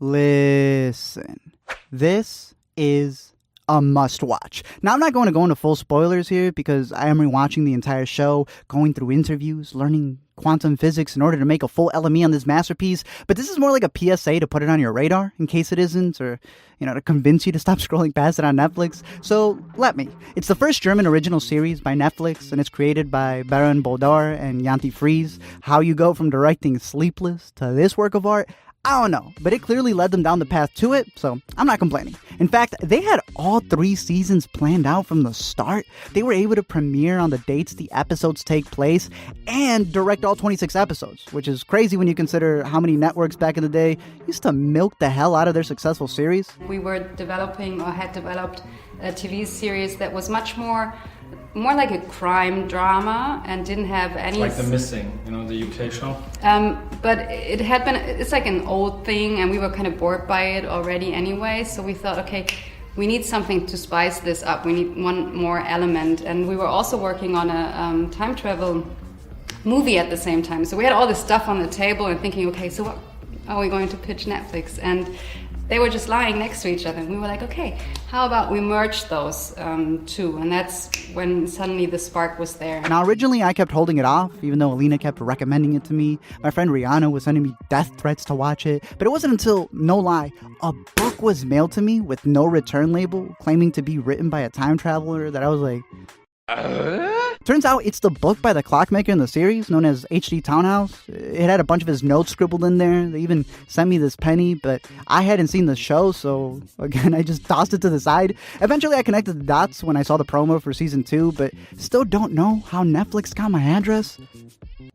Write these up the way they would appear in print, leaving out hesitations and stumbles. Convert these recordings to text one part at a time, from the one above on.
Listen, this is a must-watch. Now, I'm not going to go into full spoilers here because I am rewatching the entire show, going through interviews, learning quantum physics in order to make a full LME on this masterpiece, but this is more like a PSA to put it on your radar in case it isn't, or, to convince you to stop scrolling past it on Netflix. So, let me. It's the first German original series by Netflix, and it's created by Baron Bodar and Janti Fries. How you go from directing Sleepless to this work of art, I don't know, but it clearly led them down the path to it, so I'm not complaining. In fact, they had all 3 seasons planned out from the start. They were able to premiere on the dates the episodes take place and direct all 26 episodes, which is crazy when you consider how many networks back in the day used to milk the hell out of their successful series. We were developing or had developed a TV series that was much more like a crime drama and didn't have any... Like The Missing, the UK show? But it's like an old thing, and we were kind of bored by it already anyway, so we thought, okay, we need something to spice this up. We need one more element, and we were also working on a time travel movie at the same time. So we had all this stuff on the table and thinking, okay, so what are we going to pitch Netflix? And they were just lying next to each other, and we were like, okay, how about we merge those two? And that's when suddenly the spark was there. Now, originally, I kept holding it off, even though Alina kept recommending it to me. My friend Rihanna was sending me death threats to watch it. But it wasn't until, no lie, a book was mailed to me with no return label, claiming to be written by a time traveler, that I was like... Turns out it's the book by the clockmaker in the series, known as H.D. Townhouse. It had a bunch of his notes scribbled in there. They even sent me this penny, but I hadn't seen the show, so again, I just tossed it to the side. Eventually, I connected the dots when I saw the promo for season 2, but still don't know how Netflix got my address,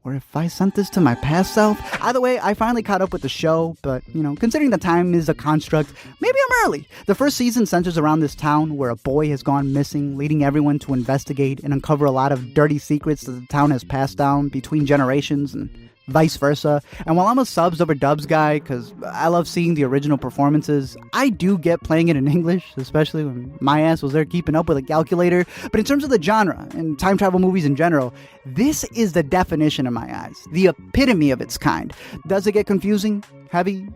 or if I sent this to my past self. Either way, I finally caught up with the show, but, considering the time is a construct, maybe I'm early. The first season centers around this town where a boy has gone missing, leading everyone to investigate and uncover a lot of dirty secrets that the town has passed down between generations and vice versa. And while I'm a subs over dubs guy, because I love seeing the original performances, I do get playing it in English, especially when my ass was there keeping up with a calculator. But in terms of the genre and time travel movies in general, this is the definition in my eyes, the epitome of its kind. Does it get confusing, heavy,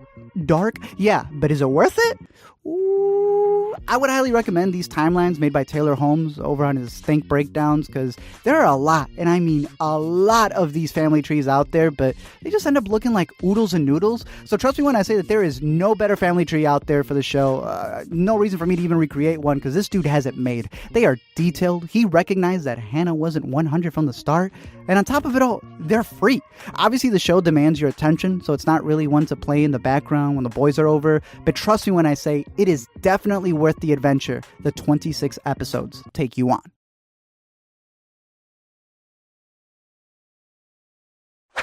dark? Yeah, but is it worth it? Ooh, I would highly recommend these timelines made by Taylor Holmes over on his Think Breakdowns, because there are a lot, and I mean a lot of these family trees out there, but they just end up looking like oodles and noodles. So trust me when I say that there is no better family tree out there for the show. No reason for me to even recreate one, because this dude has it made. They are detailed. He recognized that Hannah wasn't 100 from the start, and on top of it all, they're free. Obviously, the show demands your attention, so it's not really one to play in the background when the boys are over, but trust me when I say it is definitely worth the adventure the 26 episodes take you on.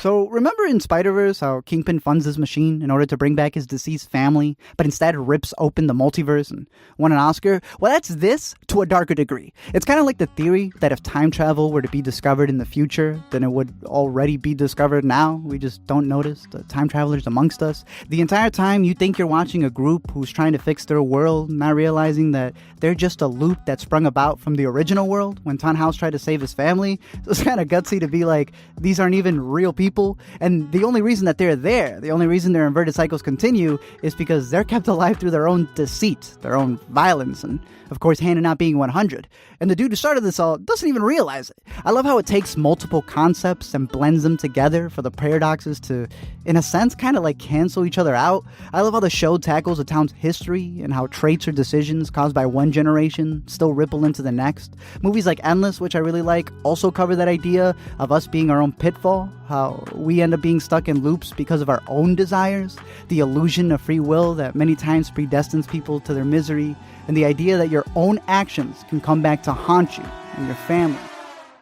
So remember in Spider-Verse how Kingpin funds this machine in order to bring back his deceased family, but instead rips open the multiverse and won an Oscar? Well, that's this to a darker degree. It's kind of like the theory that if time travel were to be discovered in the future, then it would already be discovered now. We just don't notice the time travelers amongst us. The entire time you think you're watching a group who's trying to fix their world, not realizing that they're just a loop that sprung about from the original world when Tannhaus tried to save his family. So it's kind of gutsy to be like, these aren't even real people. And the only reason that they're there, the only reason their inverted cycles continue, is because they're kept alive through their own deceit, their own violence, and of course Hannah not being 100. And the dude who started this all doesn't even realize it. I love how it takes multiple concepts and blends them together for the paradoxes to, in a sense, kind of like cancel each other out. I love how the show tackles the town's history and how traits or decisions caused by one generation still ripple into the next. Movies like Endless, which I really like, also cover that idea of us being our own pitfall, how we end up being stuck in loops because of our own desires, the illusion of free will that many times predestines people to their misery, and the idea that your own actions can come back to haunt you and your family,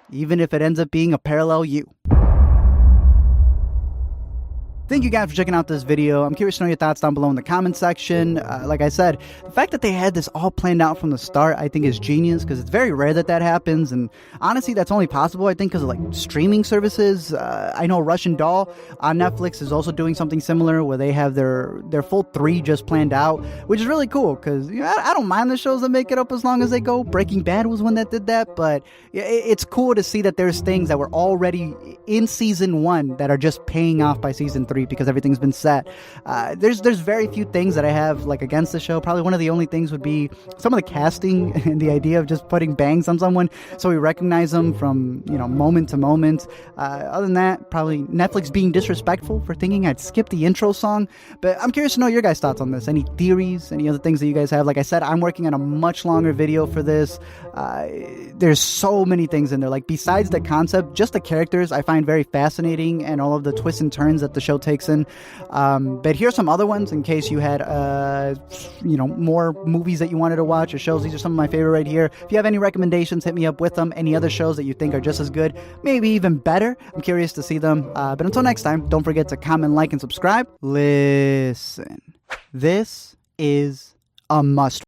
even if it ends up being a parallel you. Thank you guys for checking out this video. I'm curious to know your thoughts down below in the comment section. Like I said, the fact that they had this all planned out from the start, I think is genius, because it's very rare that happens. And honestly, that's only possible, I think, because of like streaming services. I know Russian Doll on Netflix is also doing something similar where they have their full 3 just planned out, which is really cool because I don't mind the shows that make it up as long as they go. Breaking Bad was one that did that, but it's cool to see that there's things that were already in season 1 that are just paying off by season 3. 3 because everything's been set. There's very few things that I have like against the show. Probably one of the only things would be some of the casting and the idea of just putting bangs on someone so we recognize them from, moment to moment. Other than that, probably Netflix being disrespectful for thinking I'd skip the intro song. But I'm curious to know your guys' thoughts on this. Any theories, any other things that you guys have? Like I said, I'm working on a much longer video for this. There's so many things in there. Like besides the concept, just the characters I find very fascinating and all of the twists and turns that the show takes in. But here's some other ones in case you had, more movies that you wanted to watch or shows. These are some of my favorite right here. If you have any recommendations, hit me up with them. Any other shows that you think are just as good, maybe even better. I'm curious to see them. But until next time, don't forget to comment, like, and subscribe. Listen, this is a must.